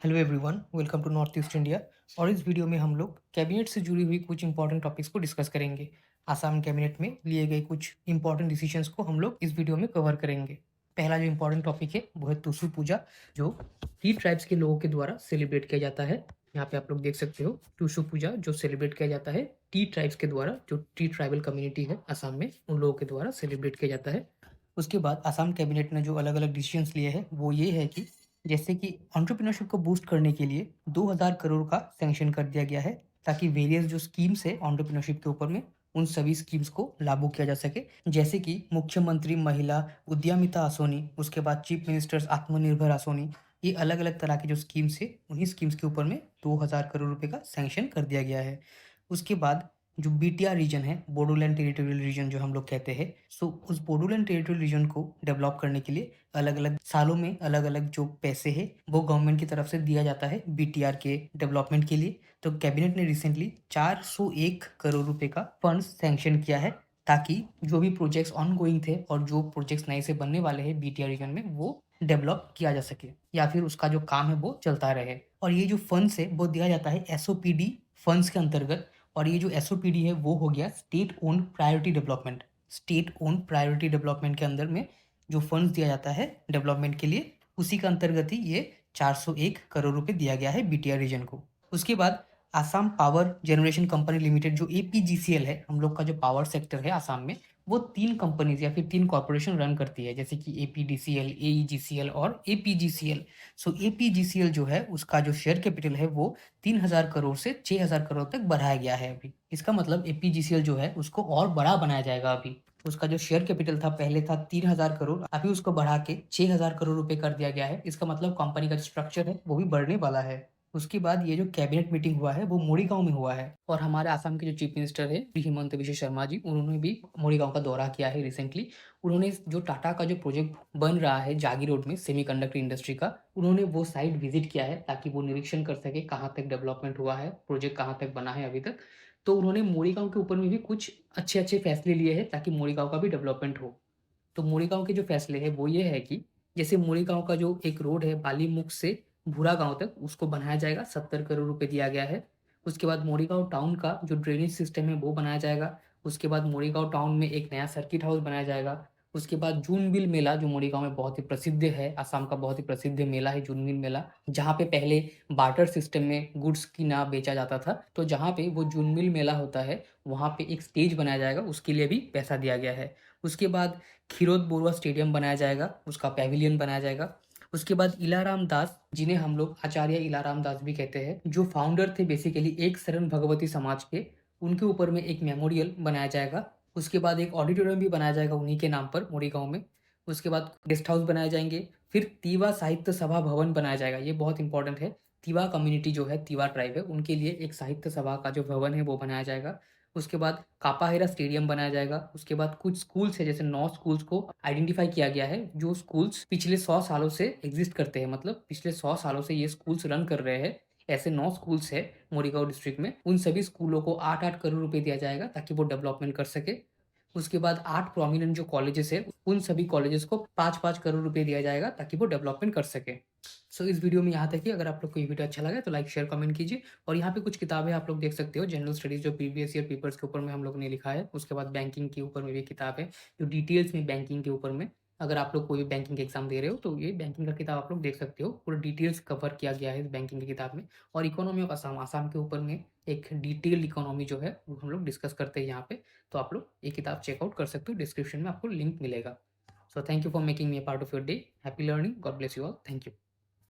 Hello everyone, welcome to north east India. और इस video में हम लोग कैबिनेट से जुड़ी हुई कुछ इंपॉर्टेंट टॉपिक्स को डिस्कस करेंगे। आसाम कैबिनेट में लिए गए कुछ इंपॉर्टेंट डिसीजंस को हम लोग इस वीडियो में कवर करेंगे। पहला जो इंपॉर्टेंट टॉपिक है वो है टुसु पूजा, जो टी ट्राइब्स के लोगों के द्वारा सेलिब्रेट किया जाता है। यहाँ पे आप लोग देख सकते हो टुसु पूजा जो सेलिब्रेट किया जाता है टी ट्राइब्स के द्वारा, जो टी ट्राइबल कम्युनिटी है आसाम में, उन लोगों के द्वारा सेलिब्रेट किया जाता है। उसके बाद आसाम कैबिनेट ने जो अलग अलग डिसीजंस लिए हैं वो ये है कि जैसे कि एंटरप्रेन्योरशिप को बूस्ट करने के लिए 2000 करोड़ का सैंक्शन कर दिया गया है, ताकि वेरियस जो स्कीम्स है एंटरप्रेन्योरशिप के ऊपर में, उन सभी स्कीम्स को लागू किया जा सके। जैसे कि मुख्यमंत्री महिला उद्यमिता आसोनी, उसके बाद चीफ मिनिस्टर्स आत्मनिर्भर आसोनी, ये अलग अलग तरह की जो स्कीम्स है उन्हीं स्कीम्स के ऊपर में 2000 करोड़ रुपए का सैंक्शन कर दिया गया है। उसके बाद जो बीटीआर रीजन है, बोडोलैंड टेरिटोरियल रीजन जो हम लोग कहते हैं, सो उस बोडोलैंड टेरिटोरियल रीजन को डेवलप करने के लिए अलग अलग सालों में अलग अलग जो पैसे है वो गवर्नमेंट की तरफ से दिया जाता है बीटीआर के डेवलपमेंट के लिए। तो कैबिनेट ने रिसेंटली 401 करोड़ रुपए का फंड्स सैंक्शन किया है, ताकि जो भी प्रोजेक्ट्स ऑन गोइंग थे और जो प्रोजेक्ट्स नए से बनने वाले हैं बीटीआर रीजन में वो डेवलप किया जा सके, या फिर उसका जो काम है वो चलता रहे। और ये जो फंड्स है वो दिया जाता है एसओपीडी फंड्स के अंतर्गत। और ये जो एसओपीडी है वो हो गया state own priority development. State own priority development के अंदर में जो फंड्स दिया जाता है डेवलपमेंट के लिए, उसी का अंतर्गत ही ये 401 करोड़ रुपए दिया गया है बीटीआर रीजन को। उसके बाद Assam power generation company limited, जो एपीजीसीएल है, हम लोग का जो पावर सेक्टर है आसाम में, वो 3 कंपनीज या फिर 3 कॉर्पोरेशन रन करती है, जैसे कि एपीडीसीएल, एईजीसीएल और एपीजीसीएल। सो एपीजीसीएल जो है उसका जो शेयर कैपिटल है वो 3000 करोड़ से 6000 करोड़ तक बढ़ाया गया है अभी। इसका मतलब एपीजीसीएल जो है उसको और बड़ा बनाया जाएगा अभी। उसका जो शेयर कैपिटल था पहले था 3000 करोड़, अभी उसको बढ़ा के 6000 करोड़ रुपए कर दिया गया है। इसका मतलब कंपनी का जो स्ट्रक्चर है वो भी बढ़ने वाला है। उसके बाद ये जो कैबिनेट मीटिंग हुआ है वो मोरीगांव में हुआ है, और हमारे आसाम के जो चीफ मिनिस्टर है हिमंत बिश्व शर्मा जी, उन्होंने भी मोरीगांव का दौरा किया है रिसेंटली। उन्होंने जो टाटा का जो प्रोजेक्ट बन रहा है जागी रोड में सेमीकंडक्टर इंडस्ट्री का, उन्होंने वो साइट विजिट किया है ताकि वो निरीक्षण कर सके कहाँ तक डेवलपमेंट हुआ है, प्रोजेक्ट कहाँ तक बना है अभी तक। तो उन्होंने मोरीगांव के ऊपर में भी कुछ अच्छे अच्छे फैसले लिए हैं ताकि मोरीगांव का भी डेवलपमेंट हो। तो मोरीगांव के जो फैसले हैं वो ये है कि जैसे मोरीगांव का जो एक रोड है बालीमुख से भूरा गांव तक, उसको बनाया जाएगा, 70 करोड़ रुपए दिया गया है। उसके बाद मोरीगांव टाउन का जो ड्रेनेज सिस्टम है वो बनाया जाएगा। उसके बाद मोरीगांव टाउन में एक नया सर्किट हाउस बनाया जाएगा। उसके बाद जूनबिल मेला, जो मोरीगांव में बहुत ही प्रसिद्ध है, असम का बहुत ही प्रसिद्ध मेला है जूनबिल मेला, जहाँ पे पहले बार्टर सिस्टम में गुड्स की ना बेचा जाता था। तो जहाँ पे वो जूनबिल मेला होता है वहाँ पे एक स्टेज बनाया जाएगा, उसके लिए भी पैसा दिया गया है। उसके बाद खीरोद बोरवा स्टेडियम बनाया जाएगा, उसका पैविलियन बनाया जाएगा। उसके बाद इलाराम दास, जिन्हें हम लोग आचार्य इलाराम दास भी कहते हैं, जो फाउंडर थे बेसिकली एक शरण भगवती समाज के, उनके ऊपर में एक मेमोरियल बनाया जाएगा। उसके बाद एक ऑडिटोरियम भी बनाया जाएगा उन्हीं के नाम पर मोरीगांव में। उसके बाद गेस्ट हाउस बनाए जाएंगे। फिर तिवा साहित्य सभा भवन बनाया जाएगा, ये बहुत इंपॉर्टेंट है। तिवा कम्युनिटी जो है, तिवा ट्राइब है, उनके लिए एक साहित्य सभा का जो भवन है वो बनाया जाएगा। उसके बाद कापाहेरा स्टेडियम बनाया जाएगा। उसके बाद कुछ स्कूल्स है, जैसे 9 स्कूल्स को आइडेंटिफाई किया गया है, जो स्कूल्स पिछले 100 सालों से एग्जिस्ट करते हैं, मतलब पिछले 100 सालों से ये स्कूल्स रन कर रहे हैं। ऐसे 9 स्कूल्स है मोरीगांव डिस्ट्रिक्ट में, उन सभी स्कूलों को 8-8 करोड़ रुपए दिया जाएगा ताकि वो डेवलपमेंट कर सके। उसके बाद 8 प्रोमिनेंट जो कॉलेजेस है, उन सभी कॉलेजेस को 5-5 करोड़ रुपए दिया जाएगा ताकि वो डेवलपमेंट कर सके। सो इस वीडियो में यहाँ तक ही। अगर आप लोग को ये वीडियो अच्छा लगा तो लाइक शेयर कमेंट कीजिए। और यहाँ पे कुछ किताबें आप लोग देख सकते हो, जनरल स्टडीज जो प्रीवियस ईयर पेपर्स के ऊपर में हम लोग ने लिखा है। उसके बाद बैंकिंग के ऊपर में भी किताब है, जो डिटेल्स में बैंकिंग के ऊपर में, अगर आप लोग कोई बैंकिंग एग्जाम दे रहे हो तो ये बैंकिंग का किताब आप लोग देख सकते हो, पूरा डिटेल्स कवर किया गया है इस बैंकिंग की किताब में। और इकोनॉमी ऑफ आसाम, आसाम के ऊपर में एक डिटेल्ड इकोनॉमी जो है वो हम लोग डिस्कस करते हैं यहाँ पे। तो आप लोग ये किताब चेकआउट कर सकते हो, डिस्क्रिप्शन में आपको लिंक मिलेगा। So thank you for making me a part of your day. Happy learning, God bless you all, thank you.